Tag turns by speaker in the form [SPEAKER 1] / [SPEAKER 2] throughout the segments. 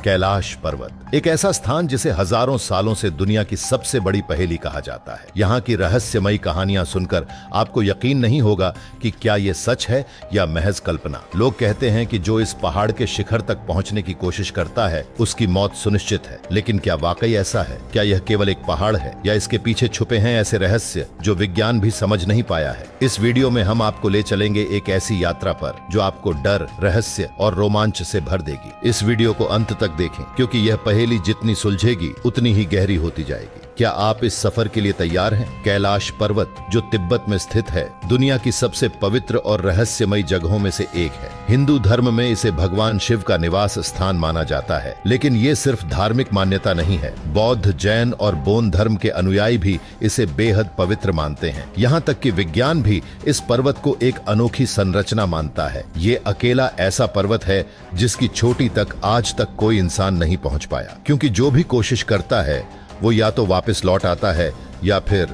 [SPEAKER 1] कैलाश पर्वत एक ऐसा स्थान जिसे हजारों सालों से दुनिया की सबसे बड़ी पहेली कहा जाता है। यहाँ की रहस्यमयी कहानियां सुनकर आपको यकीन नहीं होगा कि क्या ये सच है या महज कल्पना। लोग कहते हैं कि जो इस पहाड़ के शिखर तक पहुंचने की कोशिश करता है उसकी मौत सुनिश्चित है, लेकिन क्या वाकई ऐसा है? क्या यह केवल एक पहाड़ है या इसके पीछे छुपे हैं ऐसे रहस्य जो विज्ञान भी समझ नहीं पाया है? इस वीडियो में हम आपको ले चलेंगे एक ऐसी यात्रा पर जो आपको डर, रहस्य और रोमांच से भर देगी। इस वीडियो को अंत तक देखें, क्योंकि यह पहेली जितनी सुलझेगी उतनी ही गहरी होती जाएगी। क्या आप इस सफर के लिए तैयार हैं? कैलाश पर्वत जो तिब्बत में स्थित है, दुनिया की सबसे पवित्र और रहस्यमयी जगहों में से एक है। हिंदू धर्म में इसे भगवान शिव का निवास स्थान माना जाता है, लेकिन ये सिर्फ धार्मिक मान्यता नहीं है। बौद्ध, जैन और बोन धर्म के अनुयायी भी इसे बेहद पवित्र मानते हैं। यहाँ तक कि विज्ञान भी इस पर्वत को एक अनोखी संरचना मानता है। ये अकेला ऐसा पर्वत है जिसकी चोटी तक आज तक कोई इंसान नहीं पहुंच पाया, क्योंकि जो भी कोशिश करता है वो या तो वापस लौट आता है या फिर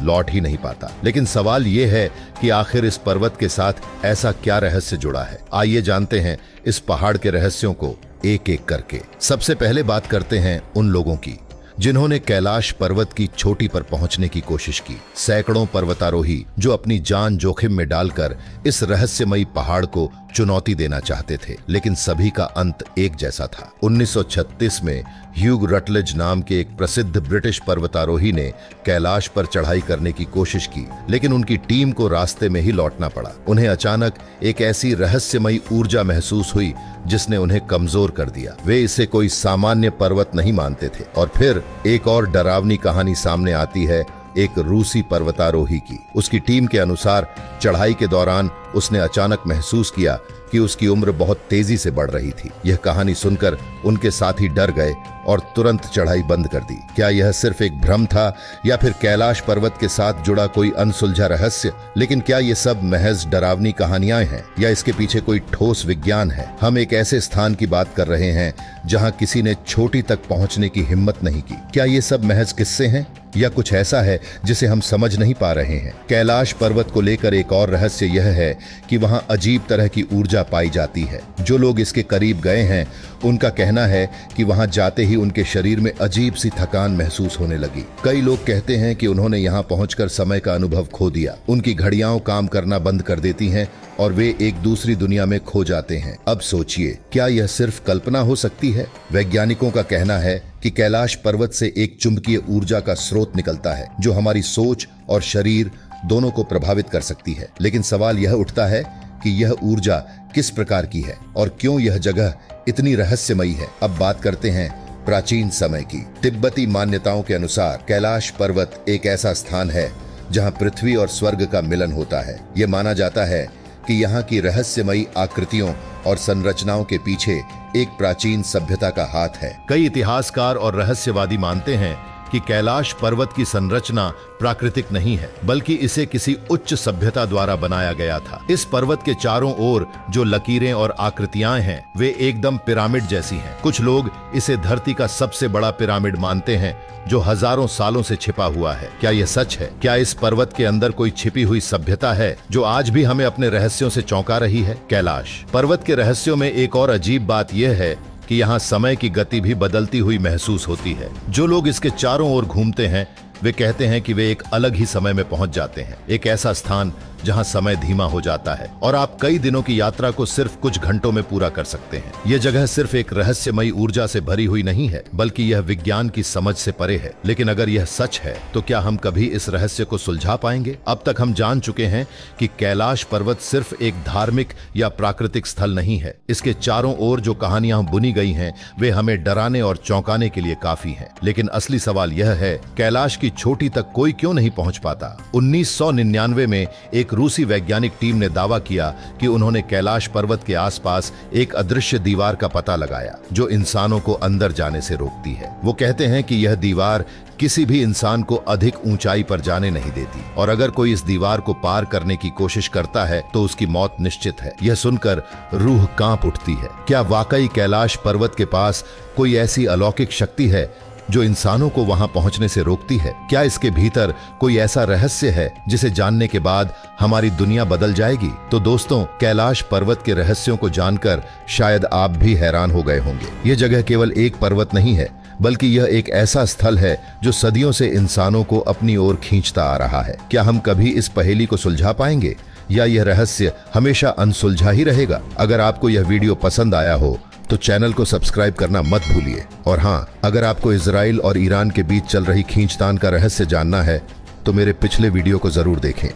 [SPEAKER 1] लौट ही नहीं पाता। लेकिन सवाल ये है कि आखिर इस पर्वत के साथ ऐसा क्या रहस्य जुड़ा है? आइए जानते हैं इस पहाड़ के रहस्यों को एक एक करके। सबसे पहले बात करते हैं उन लोगों की जिन्होंने कैलाश पर्वत की चोटी पर पहुंचने की कोशिश की। सैकड़ों पर्वतारोही जो अपनी जान जोखिम में डालकर इस रहस्यमयी पहाड़ को चुनौती देना चाहते थे, लेकिन सभी का अंत एक जैसा था। 1936 में ह्यूग रटलेज नाम के एक प्रसिद्ध ब्रिटिश पर्वतारोही ने कैलाश पर चढ़ाई करने की कोशिश की, लेकिन उनकी टीम को रास्ते में ही लौटना पड़ा। उन्हें अचानक एक ऐसी रहस्यमयी ऊर्जा महसूस हुई जिसने उन्हें कमजोर कर दिया। वे इसे कोई सामान्य पर्वत नहीं मानते थे। और फिर एक और डरावनी कहानी सामने आती है एक रूसी पर्वतारोही की। उसकी टीम के अनुसार चढ़ाई के दौरान उसने अचानक महसूस किया कि उसकी उम्र बहुत तेजी से बढ़ रही थी। यह कहानी सुनकर उनके साथी डर गए और तुरंत चढ़ाई बंद कर दी। क्या यह सिर्फ एक भ्रम था या फिर कैलाश पर्वत के साथ जुड़ा कोई अनसुलझा रहस्य? लेकिन क्या ये सब महज डरावनी कहानियां हैं या इसके पीछे कोई ठोस विज्ञान है? हम एक ऐसे स्थान की बात कर रहे हैं जहां किसी ने चोटी तक पहुंचने की हिम्मत नहीं की। क्या ये सब महज किस्से हैं या कुछ ऐसा है जिसे हम समझ नहीं पा रहे हैं? कैलाश पर्वत को लेकर एक और रहस्य यह है कि वहां अजीब तरह की ऊर्जा पाई जाती है। जो लोग इसके करीब गए हैं उनका कहना है कि वहां जाते ही उनके शरीर में अजीब सी थकान महसूस होने लगी। कई लोग कहते हैं कि उन्होंने यहां पहुंचकर समय का अनुभव खो दिया। उनकी घड़ियां काम करना बंद कर देती हैं और वे एक दूसरी दुनिया में खो जाते हैं। अब सोचिए, क्या यह सिर्फ कल्पना हो सकती है? वैज्ञानिकों का कहना है कि कैलाश पर्वत से एक चुंबकीय ऊर्जा का स्रोत निकलता है जो हमारी सोच और शरीर दोनों को प्रभावित कर सकती है। लेकिन सवाल यह उठता है कि यह ऊर्जा किस प्रकार की है और क्यों यह जगह इतनी रहस्यमयी है। अब बात करते हैं प्राचीन समय की। तिब्बती मान्यताओं के अनुसार कैलाश पर्वत एक ऐसा स्थान है जहां पृथ्वी और स्वर्ग का मिलन होता है। यह माना जाता है कि यहाँ की रहस्यमयी आकृतियों और संरचनाओं के पीछे एक प्राचीन सभ्यता का हाथ है। कई इतिहासकार और रहस्यवादी मानते हैं कि कैलाश पर्वत की संरचना प्राकृतिक नहीं है, बल्कि इसे किसी उच्च सभ्यता द्वारा बनाया गया था। इस पर्वत के चारों ओर जो लकीरें और आकृतियां हैं वे एकदम पिरामिड जैसी हैं। कुछ लोग इसे धरती का सबसे बड़ा पिरामिड मानते हैं जो हजारों सालों से छिपा हुआ है। क्या यह सच है? क्या इस पर्वत के अंदर कोई छिपी हुई सभ्यता है जो आज भी हमें अपने रहस्यों से चौंका रही है? कैलाश पर्वत के रहस्यों में एक और अजीब बात यह है कि यहाँ समय की गति भी बदलती हुई महसूस होती है। जो लोग इसके चारों ओर घूमते हैं वे कहते हैं कि वे एक अलग ही समय में पहुंच जाते हैं। एक ऐसा स्थान जहां समय धीमा हो जाता है और आप कई दिनों की यात्रा को सिर्फ कुछ घंटों में पूरा कर सकते हैं। यह जगह सिर्फ एक रहस्यमयी ऊर्जा से भरी हुई नहीं है, बल्कि यह विज्ञान की समझ से परे है। लेकिन अगर यह सच है तो क्या हम कभी इस रहस्य को सुलझा पाएंगे? अब तक हम जान चुके हैं कि कैलाश पर्वत सिर्फ एक धार्मिक या प्राकृतिक स्थल नहीं है। इसके चारों ओर जो कहानियां बुनी गई हैं वे हमें डराने और चौंकाने के लिए काफी हैं। लेकिन असली सवाल यह है, कैलाश की चोटी तक कोई क्यों नहीं पहुंच पाता? 1999 में एक रूसी वैज्ञानिक टीम ने दावा किया कि उन्होंने कैलाश पर्वत के आसपास एक अदृश्य दीवार का पता लगाया जो इंसानों को अंदर जाने से रोकती है। वो कहते हैं कि यह दीवार किसी भी इंसान को अधिक ऊंचाई पर जाने नहीं देती और अगर कोई इस दीवार को पार करने की कोशिश करता है तो उसकी मौत निश्चित है। यह सुनकर रूह कांप उठती है। क्या वाकई कैलाश पर्वत के पास कोई ऐसी अलौकिक शक्ति है जो इंसानों को वहां पहुंचने से रोकती है? क्या इसके भीतर कोई ऐसा रहस्य है जिसे जानने के बाद हमारी दुनिया बदल जाएगी? तो दोस्तों, कैलाश पर्वत के रहस्यों को जानकर शायद आप भी हैरान हो गए होंगे। यह जगह केवल एक पर्वत नहीं है, बल्कि यह एक ऐसा स्थल है जो सदियों से इंसानों को अपनी ओर खींचता आ रहा है। क्या हम कभी इस पहेली को सुलझा पाएंगे, या यह रहस्य हमेशा अनसुलझा ही रहेगा? अगर आपको यह वीडियो पसंद आया हो तो चैनल को सब्सक्राइब करना मत भूलिए। और हाँ, अगर आपको इजराइल और ईरान के बीच चल रही खींचतान का रहस्य जानना है तो मेरे पिछले वीडियो को जरूर देखें।